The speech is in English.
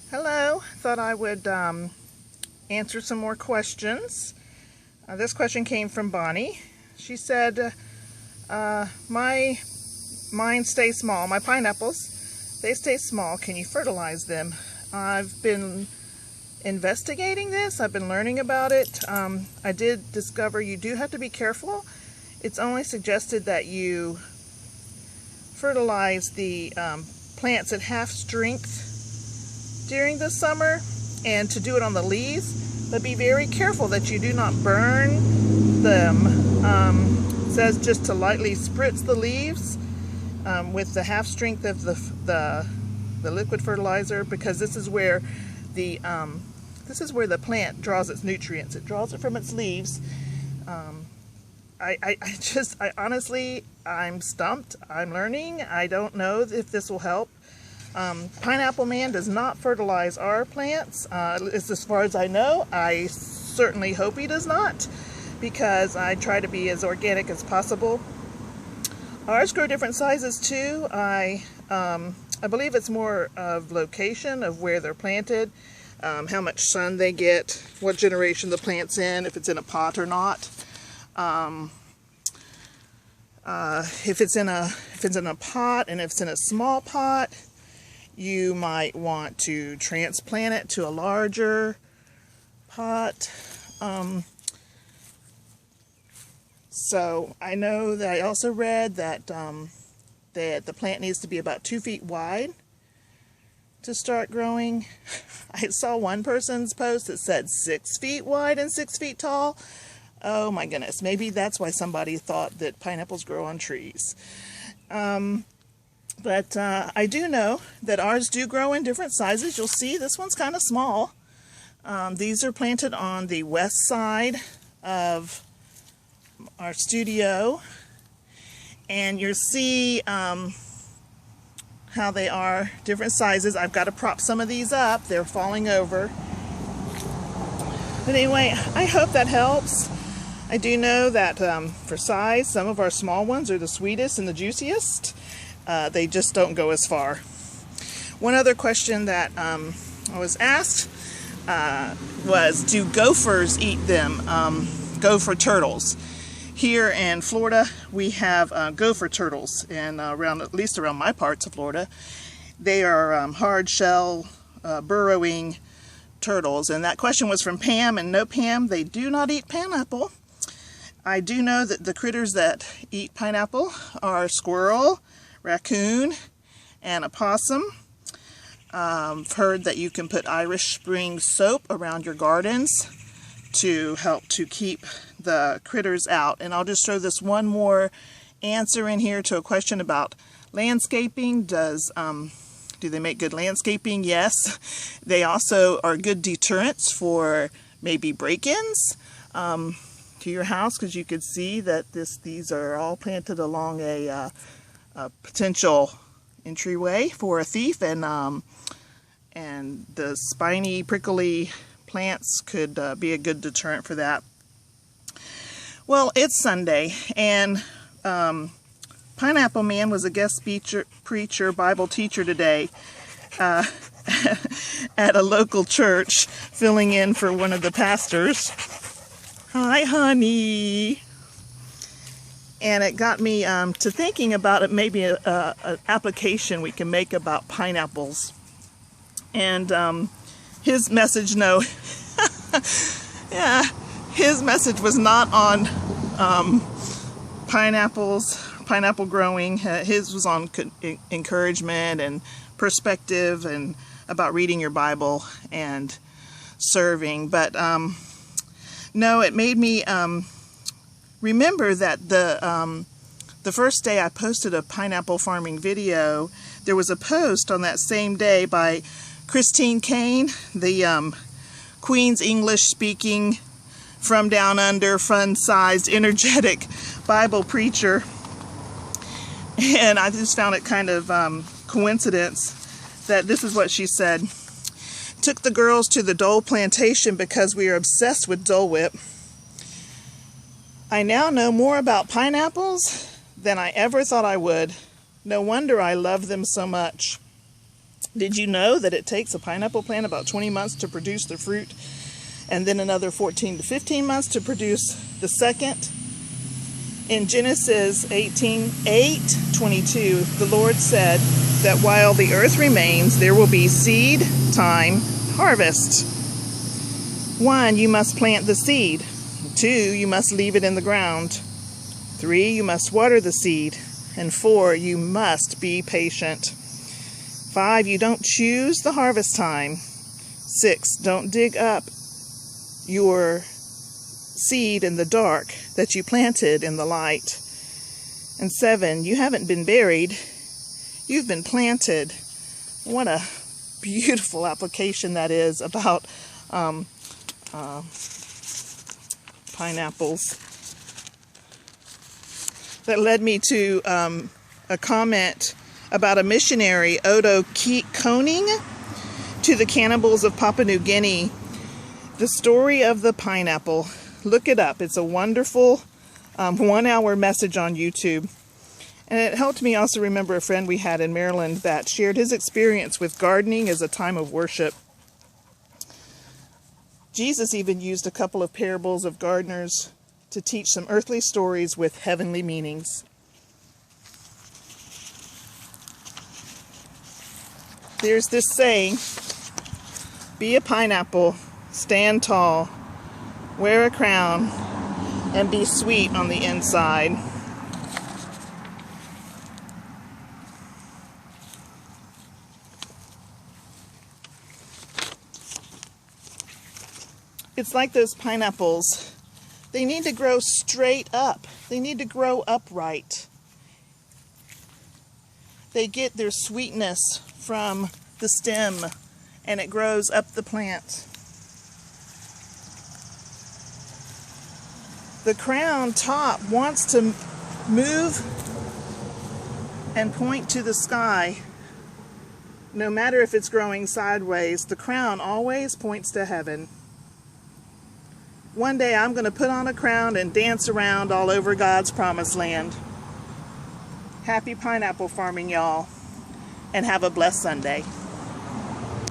Hello, thought I would answer some more questions. This question came from Bonnie. She said, my mine stay small, my pineapples, they stay small. Can you fertilize them? I've been investigating this. I've been learning about it. I did discover you do have to be careful. It's only suggested that you fertilize the plants at half strength during the summer, and to do it on the leaves, but be very careful that you do not burn them. It says just to lightly spritz the leaves with the half strength of the liquid fertilizer, because this is where the plant draws its nutrients. It draws it from its leaves. I honestly, I'm stumped. I'm learning. I don't know if this will help. Pineapple Man does not fertilize our plants, as far as I know. I certainly hope he does not, because I try to be as organic as possible. Ours grow different sizes too. I believe it's more of location of where they're planted, how much sun they get, what generation the plant's in, if it's in a pot or not. If it's in a pot, and if it's in a small pot, you might want to transplant it to a larger pot. So I know that I also read that that the plant needs to be about 2 feet wide to start growing. I saw one person's post that said 6 feet wide and 6 feet tall. Oh my goodness, maybe that's why somebody thought that pineapples grow on trees. But I do know that ours do grow in different sizes. You'll see this one's kind of small. These are planted on the west side of our studio. And you'll see how they are different sizes. I've got to prop some of these up. They're falling over. But anyway, I hope that helps. I do know that for size, some of our small ones are the sweetest and the juiciest. They just don't go as far. One other question that I was asked was, do gophers eat them? Gopher turtles. Here in Florida, we have gopher turtles, and at least around my parts of Florida, they are hard shell burrowing turtles. And that question was from Pam, and no, Pam, they do not eat pineapple. I do know that the critters that eat pineapple are squirrel, raccoon, and opossum. I've heard that you can put Irish Spring soap around your gardens to help to keep the critters out. And I'll just throw this one more answer in here to a question about landscaping. Do they make good landscaping? Yes. They also are good deterrents for maybe break-ins to your house, because you could see that these are all planted along a potential entryway for a thief, and the spiny, prickly plants could be a good deterrent for that. Well, it's Sunday, and Pineapple Man was a guest preacher, Bible teacher today at a local church, filling in for one of the pastors. Hi, honey. And it got me to thinking about it, maybe an application we can make about pineapples. And his message, no, yeah, his message was not on pineapple growing. His was on encouragement and perspective, and about reading your Bible and serving. But no, it made me remember that the first day I posted a pineapple farming video, there was a post on that same day by Christine Kane, the Queen's English speaking, from down under, fun-sized, energetic Bible preacher. And I just found it kind of coincidence that this is what she said. Took the girls to the Dole Plantation because we are obsessed with Dole Whip. I now know more about pineapples than I ever thought I would. No wonder I love them so much. Did you know that it takes a pineapple plant about 20 months to produce the fruit, and then another 14 to 15 months to produce the second? In Genesis 18:8-22, the Lord said that while the earth remains, there will be seed time, harvest. 1, you must plant the seed. 2, you must leave it in the ground. 3, you must water the seed. And 4, you must be patient. 5, you don't choose the harvest time. 6, don't dig up your seed in the dark that you planted in the light. And 7, you haven't been buried, you've been planted. What a beautiful application that is about pineapples. That led me to a comment about a missionary, Odo Koning, to the cannibals of Papua New Guinea. The story of the pineapple. Look it up. It's a wonderful 1-hour message on YouTube. And it helped me also remember a friend we had in Maryland that shared his experience with gardening as a time of worship. Jesus even used a couple of parables of gardeners to teach some earthly stories with heavenly meanings. There's this saying, be a pineapple, stand tall, wear a crown, and be sweet on the inside. It's like those pineapples. They need to grow straight up. They need to grow upright. They get their sweetness from the stem, and it grows up the plant. The crown top wants to move and point to the sky. No matter if it's growing sideways, the crown always points to heaven. One day I'm going to put on a crown and dance around all over God's promised land. Happy pineapple farming, y'all, and have a blessed Sunday.